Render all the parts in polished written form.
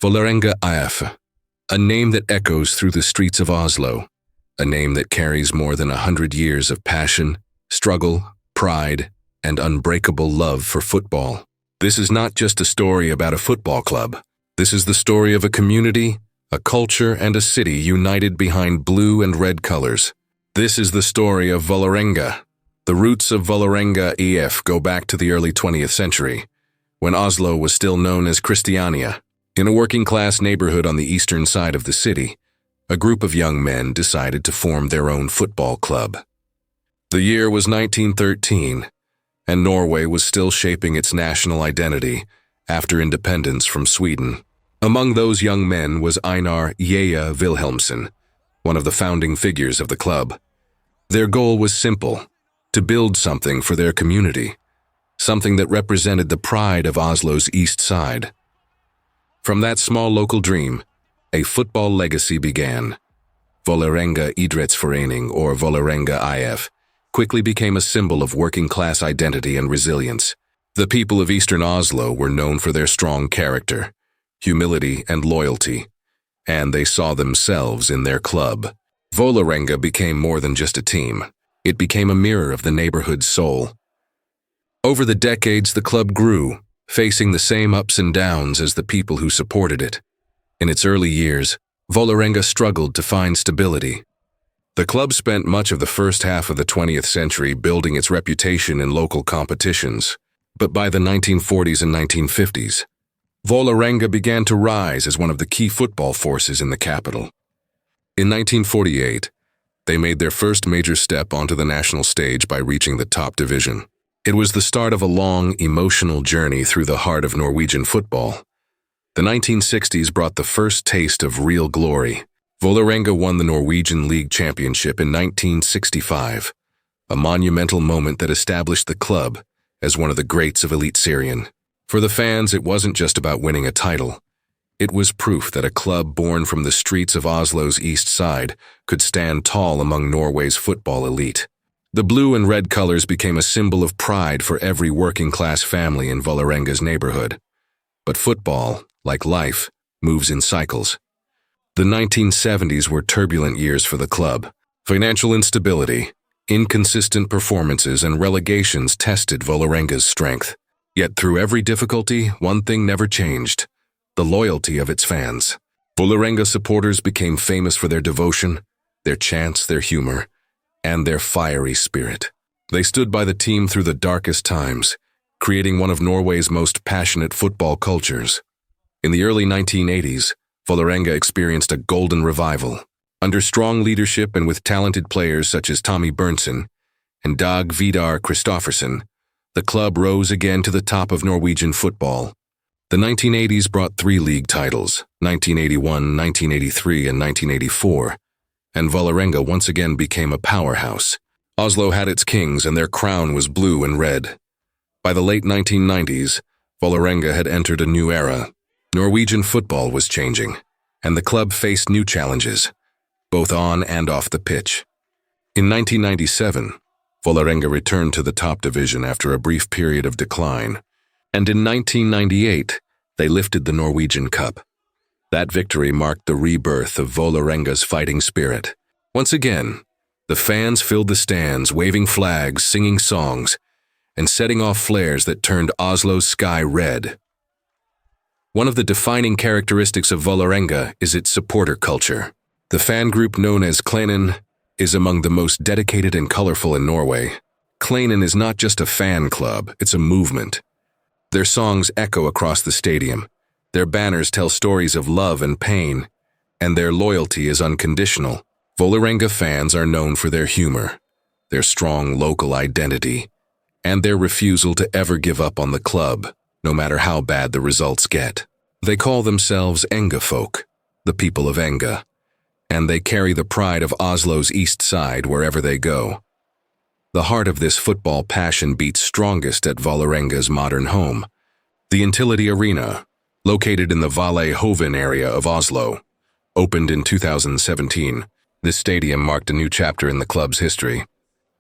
Vålerenga IF, a name that echoes through the streets of Oslo, a name that carries more than 100 years of passion, struggle, pride, and unbreakable love for football. This is not just a story about a football club. This is the story of a community, a culture, and a city united behind blue and red colors. This is the story of Vålerenga. The roots of Vålerenga IF go back to the early 20th century, when Oslo was still known as Christiania. In a working-class neighborhood on the eastern side of the city, a group of young men decided to form their own football club. The year was 1913, and Norway was still shaping its national identity after independence from Sweden. Among those young men was Einar Yea Wilhelmsen, one of the founding figures of the club. Their goal was simple: to build something for their community, something that represented the pride of Oslo's East Side. From that small local dream, a football legacy began. Vålerenga Idrettsforening, or Vålerenga IF, quickly became a symbol of working-class identity and resilience. The people of eastern Oslo were known for their strong character, humility, and loyalty, and they saw themselves in their club. Vålerenga became more than just a team. It became a mirror of the neighborhood's soul. Over the decades, the club grew, facing the same ups and downs as the people who supported it. In its early years, Vålerenga struggled to find stability. The club spent much of the first half of the 20th century building its reputation in local competitions, but by the 1940s and 1950s, Vålerenga began to rise as one of the key football forces in the capital. In 1948, they made their first major step onto the national stage by reaching the top division. It was the start of a long, emotional journey through the heart of Norwegian football. The 1960s brought the first taste of real glory. Vålerenga won the Norwegian League Championship in 1965, a monumental moment that established the club as one of the greats of Eliteserien. For the fans, it wasn't just about winning a title. It was proof that a club born from the streets of Oslo's East Side could stand tall among Norway's football elite. The blue and red colors became a symbol of pride for every working-class family in Vålerenga's neighborhood. But football, like life, moves in cycles. The 1970s were turbulent years for the club. Financial instability, inconsistent performances, and relegations tested Vålerenga's strength. Yet through every difficulty, one thing never changed: the loyalty of its fans. Vålerenga supporters became famous for their devotion, their chants, their humor, and their fiery spirit. They stood by the team through the darkest times, creating one of Norway's most passionate football cultures. In the early 1980s, Vålerenga experienced a golden revival. Under strong leadership and with talented players such as Tommy Berntsen and Dag Vidar Kristoffersen, the club rose again to the top of Norwegian football. The 1980s brought 3 league titles, 1981, 1983, and 1984, and Vålerenga once again became a powerhouse. Oslo had its kings, and their crown was blue and red. By the late 1990s, Vålerenga had entered a new era. Norwegian football was changing, and the club faced new challenges, both on and off the pitch. In 1997, Vålerenga returned to the top division after a brief period of decline, and in 1998, they lifted the Norwegian Cup. That victory marked the rebirth of Vålerenga's fighting spirit. Once again, the fans filled the stands, waving flags, singing songs, and setting off flares that turned Oslo's sky red. One of the defining characteristics of Vålerenga is its supporter culture. The fan group known as Klanen is among the most dedicated and colorful in Norway. Klanen is not just a fan club, it's a movement. Their songs echo across the stadium. Their banners tell stories of love and pain, and their loyalty is unconditional. Vålerenga fans are known for their humor, their strong local identity, and their refusal to ever give up on the club, no matter how bad the results get. They call themselves Enga folk, the people of Enga, and they carry the pride of Oslo's East Side wherever they go. The heart of this football passion beats strongest at Vålerenga's modern home, the Intility Arena, located in the Valle Hovin area of Oslo. Opened in 2017, this stadium marked a new chapter in the club's history.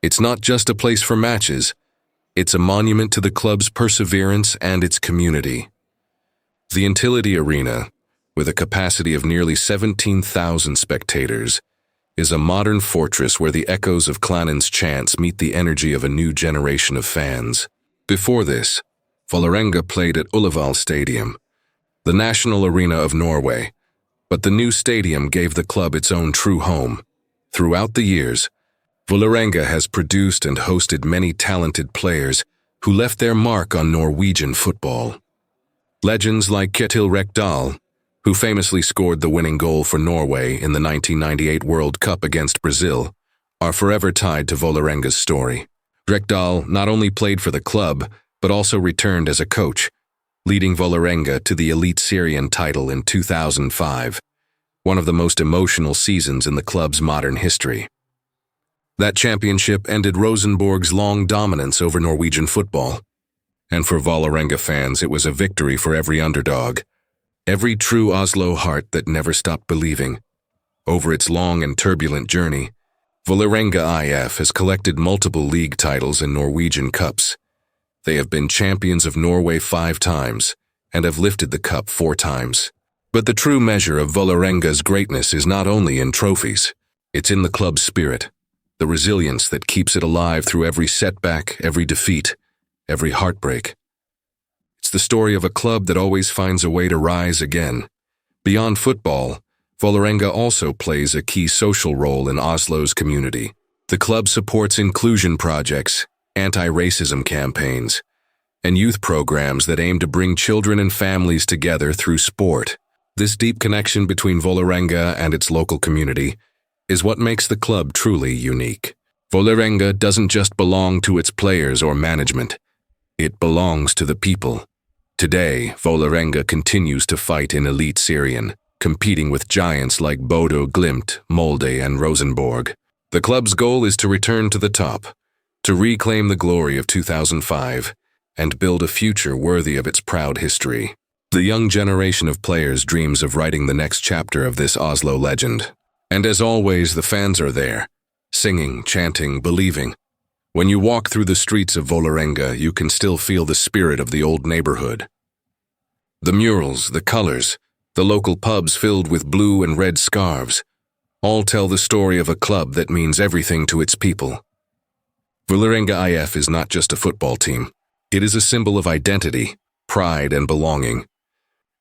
It's not just a place for matches, it's a monument to the club's perseverance and its community. The Intility Arena, with a capacity of nearly 17,000 spectators, is a modern fortress where the echoes of Klannen's chants meet the energy of a new generation of fans. Before this, Vålerenga played at Ullevål Stadium, the national arena of Norway, but the new stadium gave the club its own true home. Throughout the years, Vålerenga has produced and hosted many talented players who left their mark on Norwegian football. Legends like Kjetil Rekdal, who famously scored the winning goal for Norway in the 1998 World Cup against Brazil, are forever tied to Vålerenga's story. Rekdal not only played for the club, but also returned as a coach, leading Vålerenga to the Eliteserien title in 2005, one of the most emotional seasons in the club's modern history. That championship ended Rosenborg's long dominance over Norwegian football, and for Vålerenga fans it was a victory for every underdog, every true Oslo heart that never stopped believing. Over its long and turbulent journey, Vålerenga IF has collected multiple league titles and Norwegian cups. They have been champions of Norway 5 times and have lifted the cup 4 times. But the true measure of Vålerenga's greatness is not only in trophies, it's in the club's spirit, the resilience that keeps it alive through every setback, every defeat, every heartbreak. It's the story of a club that always finds a way to rise again. Beyond football, Vålerenga also plays a key social role in Oslo's community. The club supports inclusion projects, anti-racism campaigns, and youth programs that aim to bring children and families together through sport. This deep connection between Vålerenga and its local community is what makes the club truly unique. Vålerenga doesn't just belong to its players or management, it belongs to the people. Today, Vålerenga continues to fight in Eliteserien, competing with giants like Bodø Glimt, Molde, and Rosenborg. The club's goal is to return to the top, to reclaim the glory of 2005, and build a future worthy of its proud history. The young generation of players dreams of writing the next chapter of this Oslo legend. And as always, the fans are there, singing, chanting, believing. When you walk through the streets of Vålerenga, you can still feel the spirit of the old neighborhood. The murals, the colors, the local pubs filled with blue and red scarves, all tell the story of a club that means everything to its people. Vålerenga IF is not just a football team. It is a symbol of identity, pride, and belonging.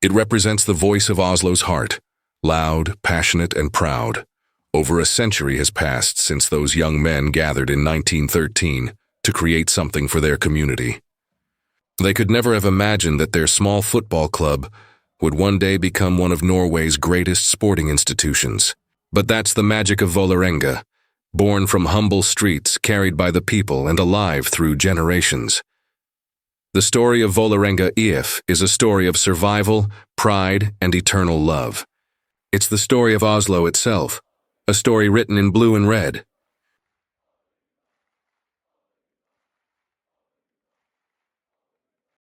It represents the voice of Oslo's heart, loud, passionate, and proud. Over a century has passed since those young men gathered in 1913 to create something for their community. They could never have imagined that their small football club would one day become one of Norway's greatest sporting institutions. But that's the magic of Vålerenga. Born from humble streets, carried by the people, and alive through generations. The story of Vålerenga IF is a story of survival, pride, and eternal love. It's the story of Oslo itself, a story written in blue and red,